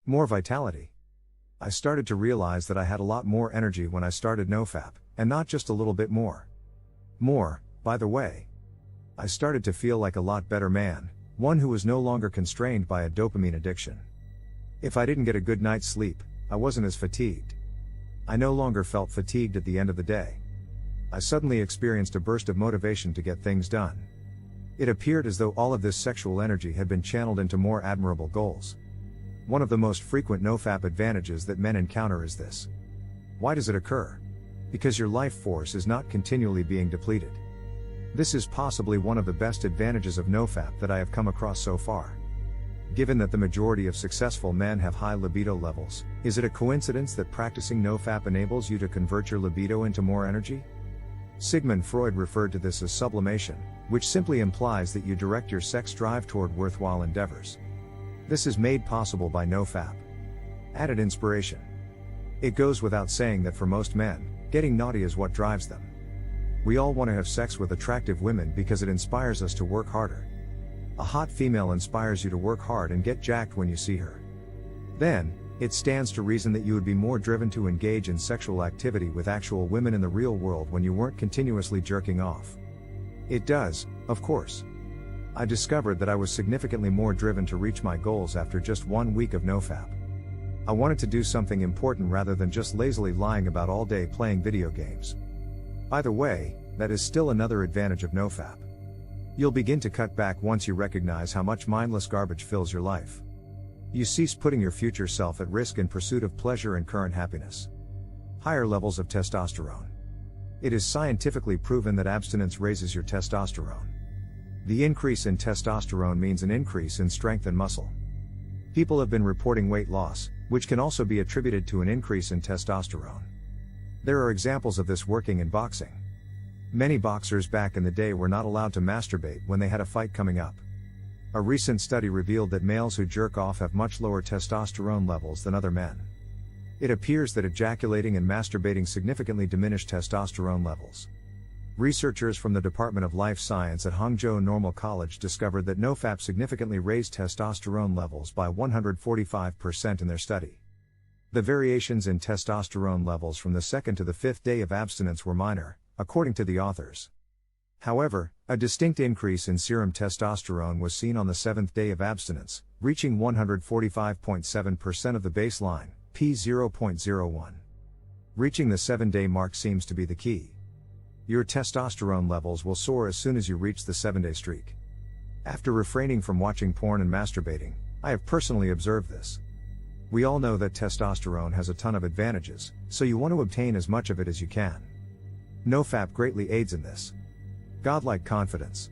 More vitality. I started to realize that I had a lot more energy when I started NoFap, and not just a little bit more. More, by the way. I started to feel like a lot better man, one who was no longer constrained by a dopamine addiction. If I didn't get a good night's sleep, I wasn't as fatigued. I no longer felt fatigued at the end of the day. I suddenly experienced a burst of motivation to get things done. It appeared as though all of this sexual energy had been channeled into more admirable goals. One of the most frequent NoFap advantages that men encounter is this. Why does it occur? Because your life force is not continually being depleted. This is possibly one of the best advantages of NoFap that I have come across so far. Given that the majority of successful men have high libido levels, is it a coincidence that practicing NoFap enables you to convert your libido into more energy? Sigmund Freud referred to this as sublimation, which simply implies that you direct your sex drive toward worthwhile endeavors. This is made possible by NoFap. Added inspiration. It goes without saying that for most men, getting naughty is what drives them. We all want to have sex with attractive women because it inspires us to work harder. A hot female inspires you to work hard and get jacked when you see her. Then, it stands to reason that you would be more driven to engage in sexual activity with actual women in the real world when you weren't continuously jerking off. It does, of course. I discovered that I was significantly more driven to reach my goals after just 1 week of NoFap. I wanted to do something important rather than just lazily lying about all day playing video games. By the way, that is still another advantage of NoFap. You'll begin to cut back once you recognize how much mindless garbage fills your life. You cease putting your future self at risk in pursuit of pleasure and current happiness. Higher levels of testosterone. It is scientifically proven that abstinence raises your testosterone. The increase in testosterone means an increase in strength and muscle. People have been reporting weight loss, which can also be attributed to an increase in testosterone. There are examples of this working in boxing. Many boxers back in the day were not allowed to masturbate when they had a fight coming up. A recent study revealed that males who jerk off have much lower testosterone levels than other men. It appears that ejaculating and masturbating significantly diminish testosterone levels. Researchers from the Department of Life Science at Hangzhou Normal College discovered that NoFap significantly raised testosterone levels by 145% in their study. The variations in testosterone levels from the 2nd to the 5th day of abstinence were minor, according to the authors. However, a distinct increase in serum testosterone was seen on the 7th day of abstinence, reaching 145.7% of the baseline, p0.01. Reaching the 7-day mark seems to be the key. Your testosterone levels will soar as soon as you reach the 7-day streak. After refraining from watching porn and masturbating, I have personally observed this. We all know that testosterone has a ton of advantages, so you want to obtain as much of it as you can. NoFap greatly aids in this. Godlike confidence.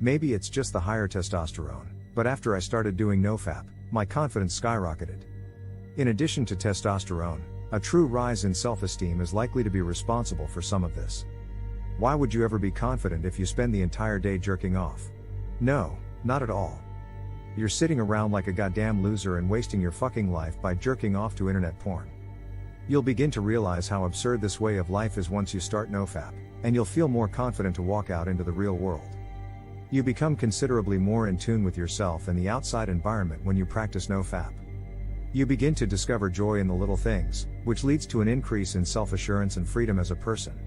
Maybe it's just the higher testosterone, but after I started doing NoFap, my confidence skyrocketed. In addition to testosterone, a true rise in self-esteem is likely to be responsible for some of this. Why would you ever be confident if you spend the entire day jerking off? No, not at all. You're sitting around like a goddamn loser and wasting your fucking life by jerking off to internet porn. You'll begin to realize how absurd this way of life is once you start NoFap, and you'll feel more confident to walk out into the real world. You become considerably more in tune with yourself and the outside environment when you practice NoFap. You begin to discover joy in the little things, which leads to an increase in self-assurance and freedom as a person.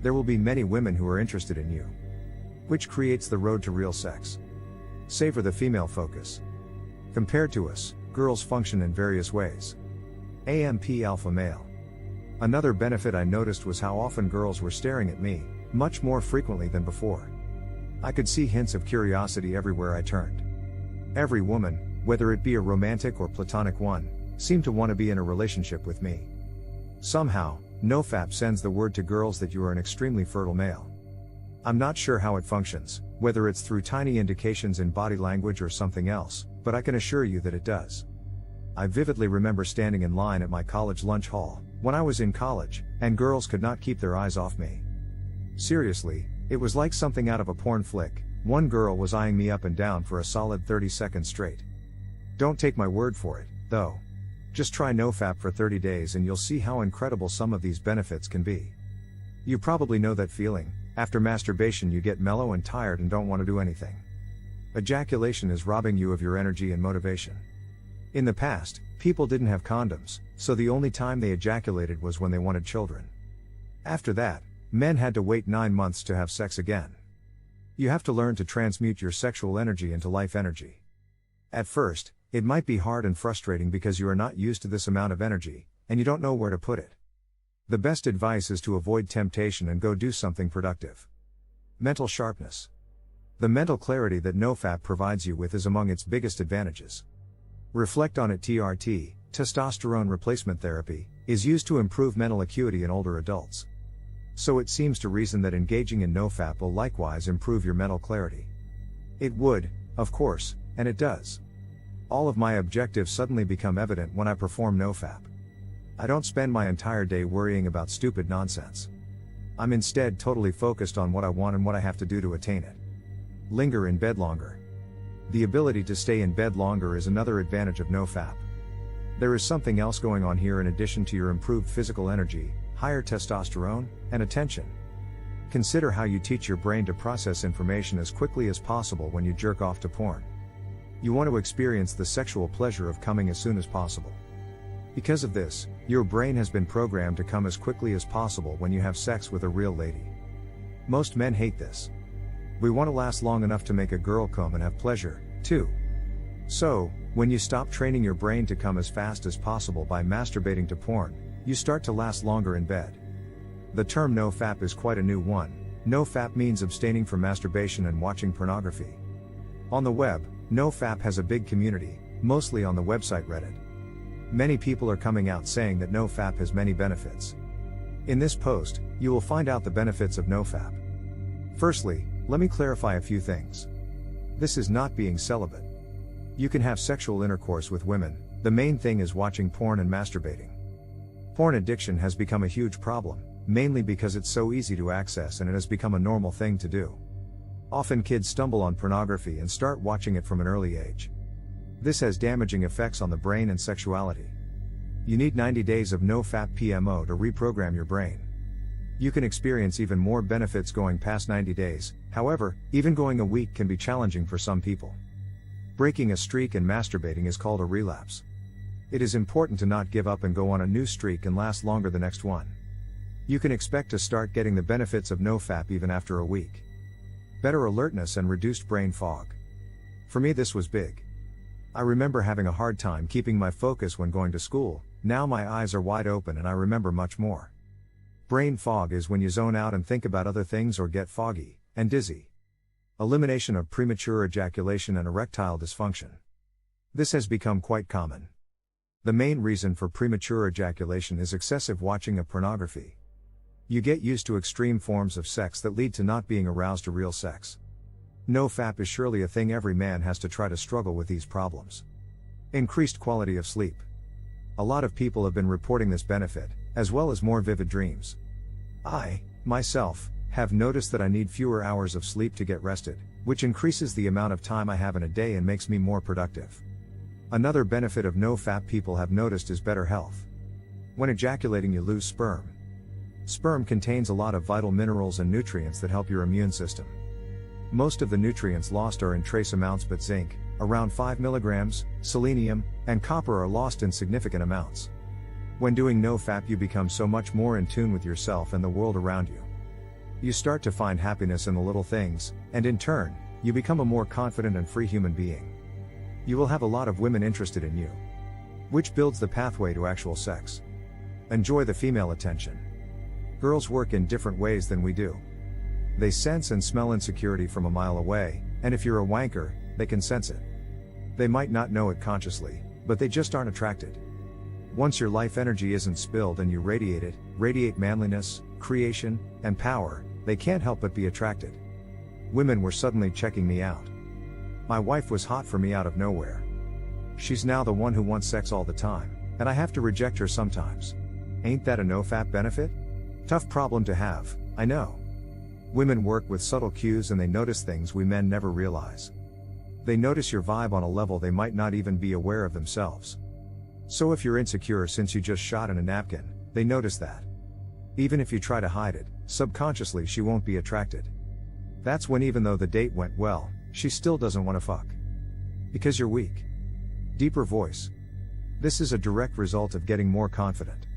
There will be many women who are interested in you, which creates the road to real sex. Savor the female focus. Compared to us, girls function in various ways. AMP alpha male. Another benefit I noticed was how often girls were staring at me, much more frequently than before. I could see hints of curiosity everywhere I turned. Every woman, whether it be a romantic or platonic one, seemed to want to be in a relationship with me. Somehow, NoFap sends the word to girls that you are an extremely fertile male. I'm not sure how it functions, whether it's through tiny indications in body language or something else, but I can assure you that it does. I vividly remember standing in line at my college lunch hall, when I was in college, and girls could not keep their eyes off me. Seriously, it was like something out of a porn flick. One girl was eyeing me up and down for a solid 30 seconds straight. Don't take my word for it, though. Just try NoFap for 30 days and you'll see how incredible some of these benefits can be. You probably know that feeling. After masturbation you get mellow and tired and don't want to do anything. Ejaculation is robbing you of your energy and motivation. In the past, People didn't have condoms, so the only time they ejaculated was when they wanted children. After that, men had to wait 9 months to have sex again. You have to learn to transmute your sexual energy into life energy. At first, it might be hard and frustrating because you are not used to this amount of energy, and you don't know where to put it. The best advice is to avoid temptation and go do something productive. Mental sharpness. The mental clarity that NoFap provides you with is among its biggest advantages. Reflect on it. TRT, testosterone replacement therapy, is used to improve mental acuity in older adults. So it seems to reason that engaging in NoFap will likewise improve your mental clarity. It would, of course, and it does. All of my objectives suddenly become evident when I perform NoFap. I don't spend my entire day worrying about stupid nonsense. I'm instead totally focused on what I want and what I have to do to attain it. Linger in bed longer. The ability to stay in bed longer is another advantage of NoFap. There is something else going on here in addition to your improved physical energy, higher testosterone, and attention. Consider how you teach your brain to process information as quickly as possible when you jerk off to porn. You want to experience the sexual pleasure of coming as soon as possible. Because of this, your brain has been programmed to come as quickly as possible when you have sex with a real lady. Most men hate this. We want to last long enough to make a girl come and have pleasure, too. So, when you stop training your brain to come as fast as possible by masturbating to porn, you start to last longer in bed. The term NoFap is quite a new one. NoFap means abstaining from masturbation and watching pornography. On the web, NoFap has a big community, mostly on the website Reddit. Many people are coming out saying that NoFap has many benefits. In this post, you will find out the benefits of NoFap. Firstly, let me clarify a few things. This is not being celibate. You can have sexual intercourse with women, the main thing is watching porn and masturbating. Porn addiction has become a huge problem, mainly because it's so easy to access and it has become a normal thing to do. Often kids stumble on pornography and start watching it from an early age. This has damaging effects on the brain and sexuality. You need 90 days of NoFap PMO to reprogram your brain. You can experience even more benefits going past 90 days, however, even going a week can be challenging for some people. Breaking a streak and masturbating is called a relapse. It is important to not give up and go on a new streak and last longer the next one. You can expect to start getting the benefits of NoFap even after a week. Better alertness and reduced brain fog. For me, this was big. I remember having a hard time keeping my focus when going to school. Now my eyes are wide open and I remember much more. Brain fog is when you zone out and think about other things or get foggy and dizzy. Elimination of premature ejaculation and erectile dysfunction. This has become quite common. The main reason for premature ejaculation is excessive watching of pornography. You get used to extreme forms of sex that lead to not being aroused to real sex. NoFap is surely a thing every man has to try to struggle with these problems. Increased quality of sleep. A lot of people have been reporting this benefit, as well as more vivid dreams. I, myself, have noticed that I need fewer hours of sleep to get rested, which increases the amount of time I have in a day and makes me more productive. Another benefit of NoFap people have noticed is better health. When ejaculating, you lose sperm. Sperm contains a lot of vital minerals and nutrients that help your immune system. Most of the nutrients lost are in trace amounts, but zinc, around 5 mg, selenium, and copper are lost in significant amounts. When doing NoFap, you become so much more in tune with yourself and the world around you. You start to find happiness in the little things, and in turn, you become a more confident and free human being. You will have a lot of women interested in you, which builds the pathway to actual sex. Enjoy the female attention. Girls work in different ways than we do. They sense and smell insecurity from a mile away, and if you're a wanker, they can sense it. They might not know it consciously, but they just aren't attracted. Once your life energy isn't spilled and you radiate manliness, creation, and power, they can't help but be attracted. Women were suddenly checking me out. My wife was hot for me out of nowhere. She's now the one who wants sex all the time, and I have to reject her sometimes. Ain't that a NoFap benefit? Tough problem to have, I know. Women work with subtle cues and they notice things we men never realize. They notice your vibe on a level they might not even be aware of themselves. So if you're insecure since you just shot in a napkin, they notice that. Even if you try to hide it, subconsciously she won't be attracted. That's when, even though the date went well, she still doesn't want to fuck. Because you're weak. Deeper voice. This is a direct result of getting more confident.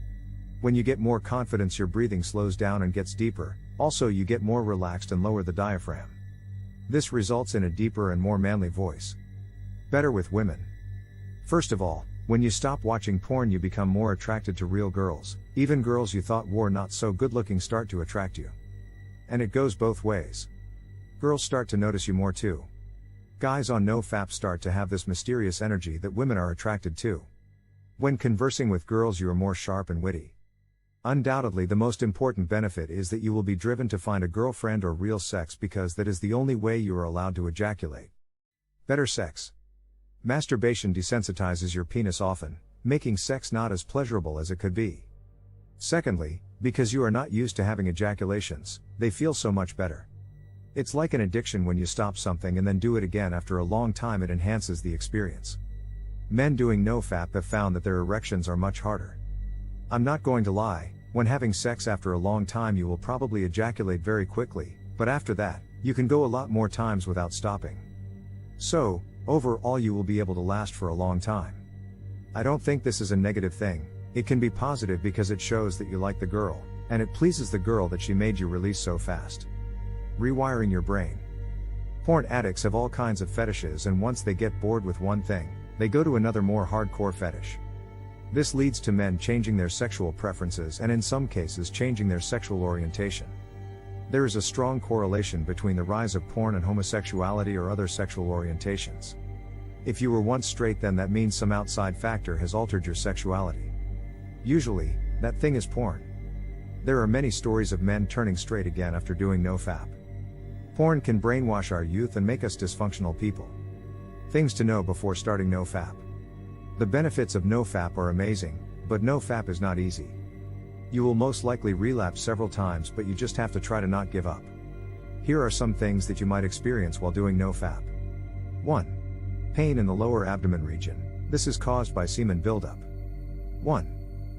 When you get more confidence, your breathing slows down and gets deeper, also you get more relaxed and lower the diaphragm. This results in a deeper and more manly voice. Better with women. First of all, when you stop watching porn, you become more attracted to real girls. Even girls you thought were not so good looking start to attract you. And it goes both ways. Girls start to notice you more too. Guys on NoFap start to have this mysterious energy that women are attracted to. When conversing with girls, you are more sharp and witty. Undoubtedly, the most important benefit is that you will be driven to find a girlfriend or real sex, because that is the only way you are allowed to ejaculate. Better sex. Masturbation desensitizes your penis often, making sex not as pleasurable as it could be. Secondly, because you are not used to having ejaculations, they feel so much better. It's like an addiction. When you stop something and then do it again after a long time, it enhances the experience. Men doing NoFap have found that their erections are much harder. I'm not going to lie, when having sex after a long time you will probably ejaculate very quickly, but after that, you can go a lot more times without stopping. So, overall you will be able to last for a long time. I don't think this is a negative thing. It can be positive because it shows that you like the girl, and it pleases the girl that she made you release so fast. Rewiring your brain. Porn addicts have all kinds of fetishes, and once they get bored with one thing, they go to another more hardcore fetish. This leads to men changing their sexual preferences and in some cases changing their sexual orientation. There is a strong correlation between the rise of porn and homosexuality or other sexual orientations. If you were once straight, then that means some outside factor has altered your sexuality. Usually, that thing is porn. There are many stories of men turning straight again after doing NoFap. Porn can brainwash our youth and make us dysfunctional people. Things to know before starting NoFap. The benefits of NoFap are amazing, but NoFap is not easy. You will most likely relapse several times, but you just have to try to not give up. Here are some things that you might experience while doing NoFap. 1. Pain in the lower abdomen region. This is caused by semen buildup. 1.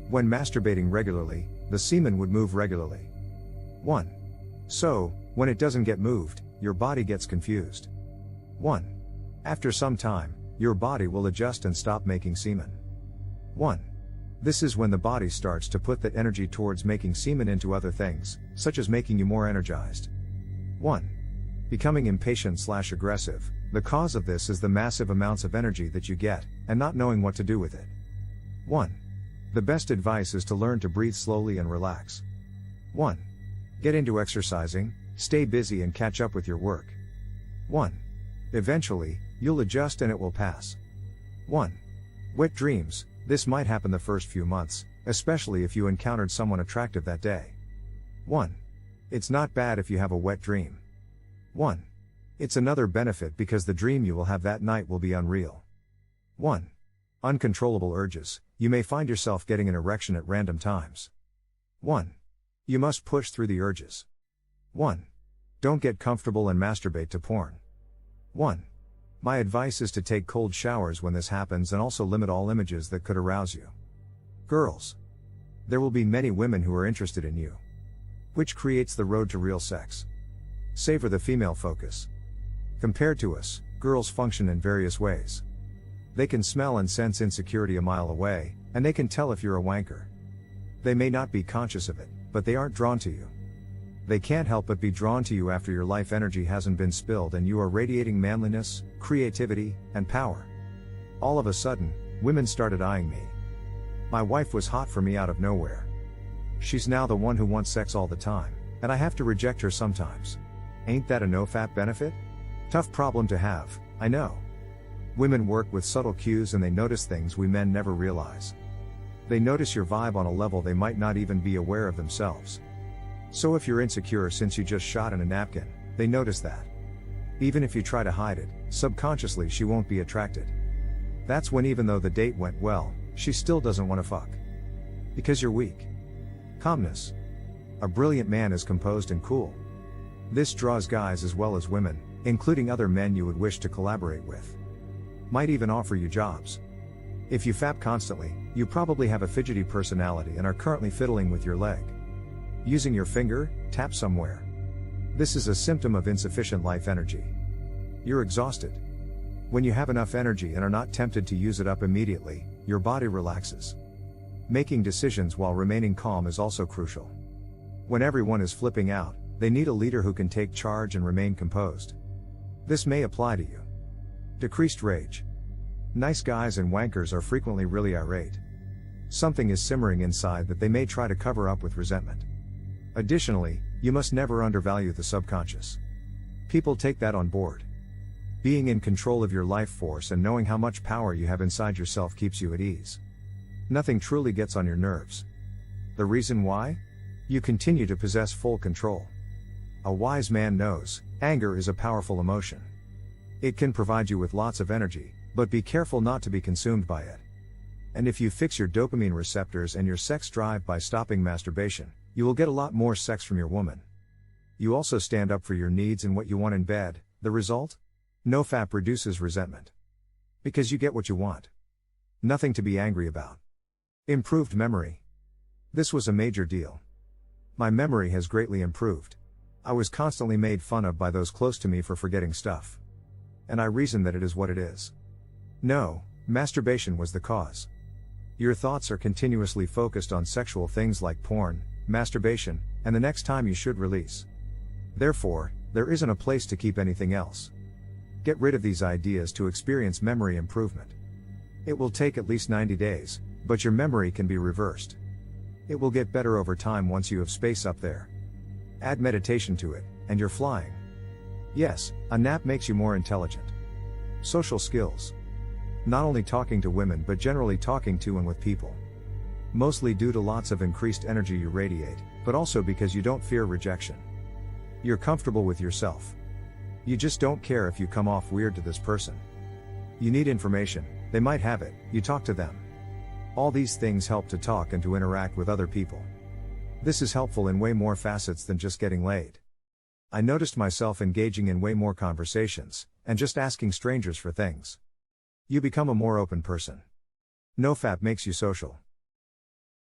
When masturbating regularly, the semen would move regularly. 1. So, when it doesn't get moved, your body gets confused. 1. After some time, your body will adjust and stop making semen. 1. This is when the body starts to put that energy towards making semen into other things, such as making you more energized. 1. Becoming impatient/aggressive. The cause of this is the massive amounts of energy that you get, and not knowing what to do with it. 1. The best advice is to learn to breathe slowly and relax. 1. Get into exercising, stay busy and catch up with your work. 1. Eventually, you'll adjust and it will pass. 1. Wet dreams. This might happen the first few months, especially if you encountered someone attractive that day. 1. It's not bad if you have a wet dream. 1. It's another benefit because the dream you will have that night will be unreal. 1. Uncontrollable urges. You may find yourself getting an erection at random times. 1. You must push through the urges. 1. Don't get comfortable and masturbate to porn. 1. My advice is to take cold showers when this happens and also limit all images that could arouse you. Girls. There will be many women who are interested in you, which creates the road to real sex. Savor the female focus. Compared to us, girls function in various ways. They can smell and sense insecurity a mile away, and they can tell if you're a wanker. They may not be conscious of it, but they aren't drawn to you. They can't help but be drawn to you after your life energy hasn't been spilled and you are radiating manliness, creativity, and power. All of a sudden, women started eyeing me. My wife was hot for me out of nowhere. She's now the one who wants sex all the time, and I have to reject her sometimes. Ain't that a NoFap benefit? Tough problem to have, I know. Women work with subtle cues and they notice things we men never realize. They notice your vibe on a level they might not even be aware of themselves. So if you're insecure since you just shot in a napkin, they notice that. Even if you try to hide it, subconsciously she won't be attracted. That's when, even though the date went well, she still doesn't want to fuck. Because you're weak. Calmness. A brilliant man is composed and cool. This draws guys as well as women, including other men you would wish to collaborate with. Might even offer you jobs. If you fap constantly, you probably have a fidgety personality and are currently fiddling with your leg. Using your finger, tap somewhere. This is a symptom of insufficient life energy. You're exhausted. When you have enough energy and are not tempted to use it up immediately, your body relaxes. Making decisions while remaining calm is also crucial. When everyone is flipping out, they need a leader who can take charge and remain composed. This may apply to you. Decreased rage. Nice guys and wankers are frequently really irate. Something is simmering inside that they may try to cover up with resentment. Additionally, you must never undervalue the subconscious. People take that on board. Being in control of your life force and knowing how much power you have inside yourself keeps you at ease. Nothing truly gets on your nerves. The reason why? You continue to possess full control. A wise man knows, anger is a powerful emotion. It can provide you with lots of energy, but be careful not to be consumed by it. And if you fix your dopamine receptors and your sex drive by stopping masturbation, you will get a lot more sex from your woman. You also stand up for your needs and what you want in bed. The result? NoFap reduces resentment. Because you get what you want. Nothing to be angry about. Improved memory. This was a major deal. My memory has greatly improved. I was constantly made fun of by those close to me for forgetting stuff. And I reason that it is what it is. No, masturbation was the cause. Your thoughts are continuously focused on sexual things like porn, masturbation, and the next time you should release. Therefore, there isn't a place to keep anything else. Get rid of these ideas to experience memory improvement. It will take at least 90 days, but your memory can be reversed. It will get better over time once you have space up there. Add meditation to it, and you're flying. Yes, a nap makes you more intelligent. Social skills. Not only talking to women but generally talking to and with people. Mostly due to lots of increased energy you radiate, but also because you don't fear rejection. You're comfortable with yourself. You just don't care if you come off weird to this person. You need information, they might have it, you talk to them. All these things help to talk and to interact with other people. This is helpful in way more facets than just getting laid. I noticed myself engaging in way more conversations, and just asking strangers for things. You become a more open person. NoFap makes you social.